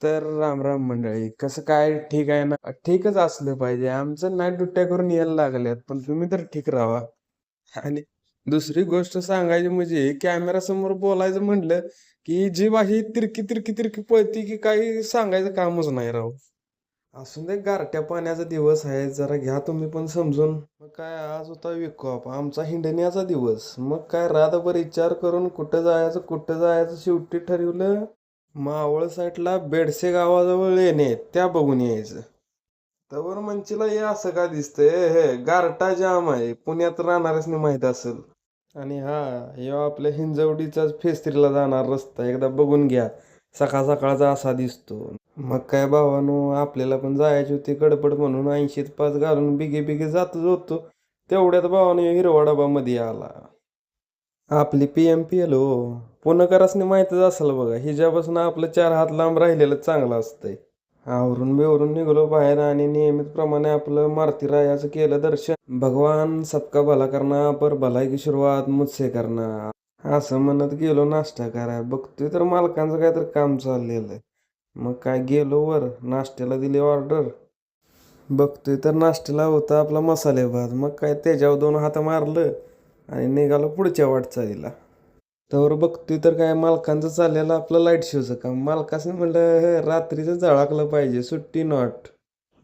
तर राम राम मंडळी, कसं काय? ठीक आहे ना? ठीकच असलं पाहिजे. आमचं नाईट ड्युट्या करून यायला लागल्यात, पण तुम्ही तर ठीक राहा. आणि दुसरी गोष्ट सांगायची म्हणजे कॅमेरा समोर बोलायचं म्हणलं की जीभ अशी तिरकी तिरकी तिरकी पळती की काही सांगायचं कामच नाही राव. असून दे, गारट्या पाण्याचा दिवस आहे, जरा घ्या तुम्ही पण समजून. मग काय, आज होता विकॉप आमचा हिंडण्याचा दिवस. मग काय, रातभर विचार करून कुठं जायचं शेवटी ठरवलं मावळ साईडला बेडसे गावाजवळ लेणे त्या बघून यायचं. तवर म्हणशीला हे असं का दिसतंय, हे गारटा जाम आहे, पुण्यात राहणाऱ्यासनी माहित असेल. आणि हा, ह्यो आपल्या हिंजवडीचाच फेस्त्रीला जाणार रस्ता एकदा बघून घ्या. सकाळ सकाळचा असा दिसतो. मग काय भावानो, आपल्याला पण जायची होती गडबड म्हणून 80त पास घालून बिगे बिगे जातच होतो. तेवढ्यात भावानो हिरवा डबा मध्ये आला. आपली PMPL हो. पुणेकरांसनी माहीतच असेल बघा, हिच्यापासून आपलं 4 हात लांब राहिलेलं चांगलं असतंय. आवरून बिवरून निघलो बाहेर आणि नियमितप्रमाणे आपलं मारुती रायाचं केलं दर्शन. भगवान सबका भला करना पर भलाई की सुरुवात मुझसे करना, असं म्हणत गेलो नाश्ता कराय. बघतोय तर मालकांचं काहीतरी काम चाललेलं आहे. मग काय, गेलो वर, नाश्त्याला दिली ऑर्डर. बघतोय तर नाश्त्याला होता आपला मसाले भात. मग काय, त्याच्यावर 2 हात मारलं आणि निघालो पुढच्या वाटचालीला. तर बघतोय तर काय, मालकांचं चाललेलं आपलं लाईट शोचं काम. मालकासनी म्हणलं, "हे रात्रीचं झळकलं पाहिजे, सुट्टी नॉट."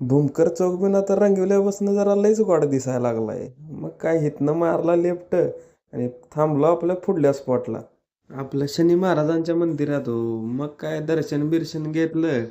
भूमकर चौक बिन आता रंगवल्यापासून जरा लयच गोड दिसायला लागलाय. मग काय, हिथनं मारला लेफ्ट आणि थांबलो आपल्या पुढल्या स्पॉटला, आपल्या शनी महाराजांच्या मंदिरात हो. मग काय, दर्शन बिर्शन घेतलं.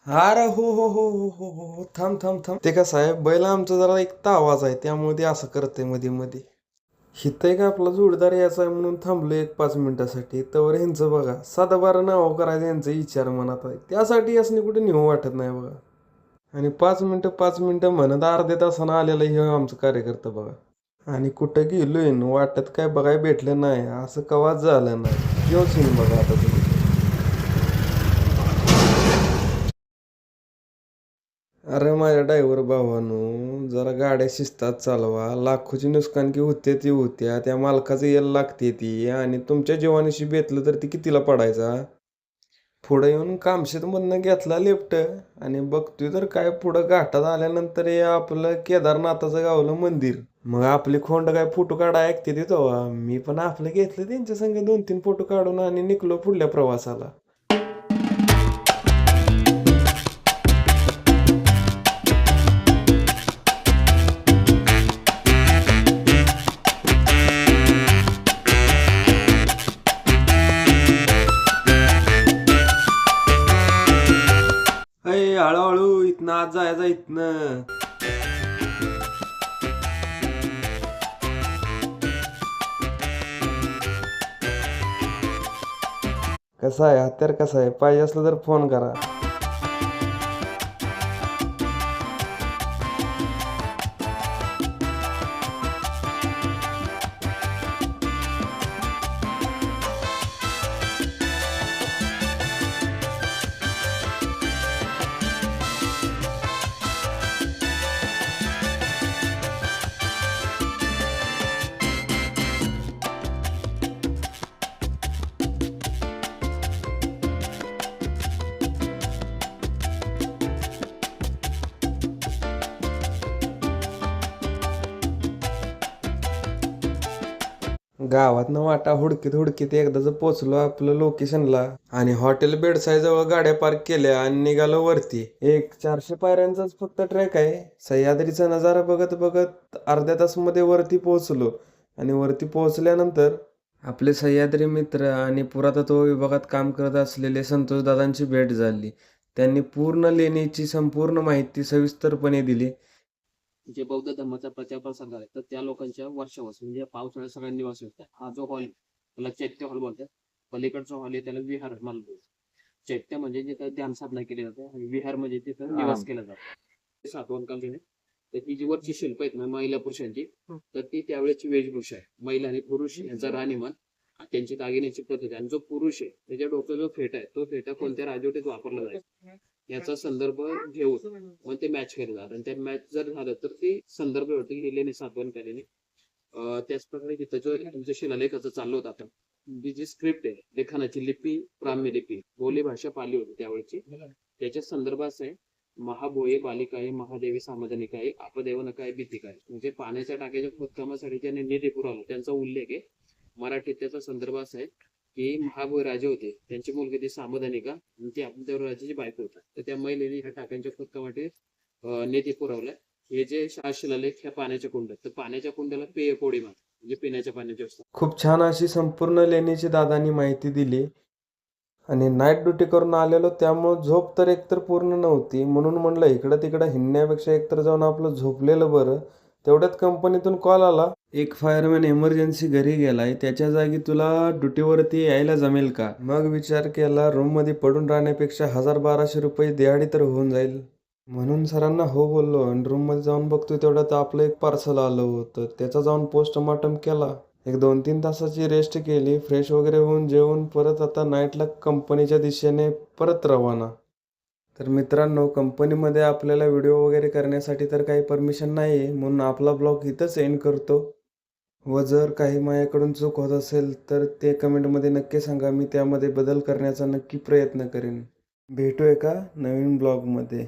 अरे हो, थांब थांब थांब, ते कसं आहे, बैल आमचा जरा एक आवाज आहे, त्यामुळे ते असं करते मध्ये मध्ये. हिथं एक आपला जोडीदार याचा आहे म्हणून थांबलो एक 5 मिनिटासाठी. तवर ह्यांचं बघा, साधा बारा नाव करायचं यांचं विचार मनात आहे, त्यासाठी असणे कुठे नेऊ वाटत नाही बघा. आणि 5 मिनिटं 5 मिनिटं म्हणत अर्ध्या तासानं आलेलं हे आमचं कार्यकर्ता बघा. आणि कुठं गेलोय न वाटत काय बघाय भेटलं नाही, असं कवाच झालं नाही. ह्यो सीन बघा आता तुम्ही. अरे माझ्या ड्रायव्हर भावानो, जरा गाड्या शिस्तात चालवा. लाखोची नुकसान की होते ती होत्या, त्या मालकाचं येल लागते ती, आणि तुमच्या जीवानीशी बेतलं तर ती कितीला पडायचा. पुढे येऊन कामशेत मधनं घेतला लेफ्ट आणि बघतोय तर काय, पुढं घाटात आल्यानंतर हे आपलं केदारनाथाचं गावलं मंदिर. मग आपली खोंड काय फोटो काढा ऐकते ती तेव्हा मी पण आपलं घेतलं त्यांच्या संग 2-3 फोटो काढून आणि निघलो पुढल्या प्रवासाला. अय, हळूहळू इथनं आज जायचं इथनं. कसं आहे हत्यार, कसं आहे, पाहिजे असलं तर फोन करा. गावातनं वाटा हुडकीत हुडकीत एकदाच पोचलो आपलं लोकेशनला. आणि हॉटेल बेडसाई जवळ गाड्या पार्क केल्या आणि निघालो वरती. एक 400 पायऱ्यांचाच फक्त ट्रेक आहे. सह्याद्रीचा नजारा बघत बघत अर्ध्या तासामध्ये वरती पोहोचलो. आणि वरती पोहोचल्यानंतर आपले सह्याद्री मित्र आणि पुरातत्व विभागात काम करत असलेले संतोष दादांची भेट झाली. त्यांनी पूर्ण लेणीची संपूर्ण माहिती सविस्तरपणे दिली. जे बौद्ध धर्माचा प्रचार प्रसार झाला तर त्या लोकांच्या वर्षावस म्हणजे पावसाळ्यात सगळ्या निवास होता. हा जो हॉल त्याला चैत्य हॉल बोलतात. पलीकडचा हॉल आहे त्याला विहार मानतो. चैत्य म्हणजे जिथं ध्यान साधना केली जाते आणि विहार म्हणजे तिथं निवास केला जातो. सातवण काल तर ती जी वरची शिल्प आहेत ना महिला पुरुषांची, तर ती त्यावेळेची वेशभूषा आहे. महिला आणि पुरुष यांचा राहणीमान त्यांची दागिन्याची पद्धत आहे आणि जो पुरुष आहे त्याच्या डोक्यात जो फेटा आहे तो फेटा कोणत्या राजवटीत वापरला जाईल याचा संदर्भ घेऊन मग ते मॅच केलं जातं आणि ते मॅच जर झालं तर ते संदर्भ होते की लेणी सातवण केलेली. त्याच प्रकारे तिथं जो तुमचं शिलालेखाचं चाललं होतं आता जी स्क्रिप्ट आहे लेखनाची लिपी ब्राह्मी लिपी बोली भाषा पाली होती त्यावेळची त्याच्या संदर्भात असं आहे महाभोये बालिकाये महादेवी सामदानिकाये अपदेवनकाय भीतिकाय म्हणजे पाण्याच्या टाक्याच्या खोदकामासाठी ज्यांनी निधी पुरवला त्यांचा उल्लेख आहे. मराठीत त्याचा संदर्भ असा आहे की महाभोय राजे होते त्यांची मुलगी ती सामदानिका आणि ती अपदेव राजाची बायको होता तर त्या महिलेने ह्या टाक्यांच्या खोदकामासाठी निधी पुरवलाय. हे जे शिलालेख ह्या पाण्याच्या कुंडात तर पाण्याच्या कुंडाला पेय कोडी म्हणतात म्हणजे पिण्याच्या पाण्याची व्यवस्था. खूप छान अशी संपूर्ण लेणीची दादांनी माहिती दिली आणि नाईट ड्युटी करून आलेलो त्यामुळं झोप तर एकतर पूर्ण नव्हती म्हणून म्हणलं इकडं तिकडं हिंडण्यापेक्षा एकतर जाऊन आपलं झोपलेलं बरं. तेवढ्यात कंपनीतून कॉल आला, एक फायरमॅन इमर्जन्सी घरी गेलाय, त्याच्या जागी तुला ड्युटीवरती यायला जमेल का? मग विचार केला रूममध्ये पडून राहण्यापेक्षा 1000-1200 रुपये दिहाडी तर होऊन जाईल म्हणून सरांना हो बोललो आणि रूममध्ये जाऊन बघतोय तेवढ्यात आपलं एक पार्सल आलं होतं. त्याचा जाऊन पोस्टमॉर्टम केला, एक 2-3 तासाची रेस्ट केली, फ्रेश वगैरे होऊन जेवून परत आता नाईटला कंपनीच्या दिशेने परत रवाना. तर मित्रांनो कंपनीमध्ये आपल्याला व्हिडिओ वगैरे करण्यासाठी तर काही परमिशन नाही आहे म्हणून आपला ब्लॉग इथंच एंड करतो. व जर काही माझ्याकडून चूक होत असेल तर ते कमेंटमध्ये नक्की सांगा, मी त्यामध्ये बदल करण्याचा नक्की प्रयत्न करेन. भेटू एका नवीन ब्लॉगमध्ये.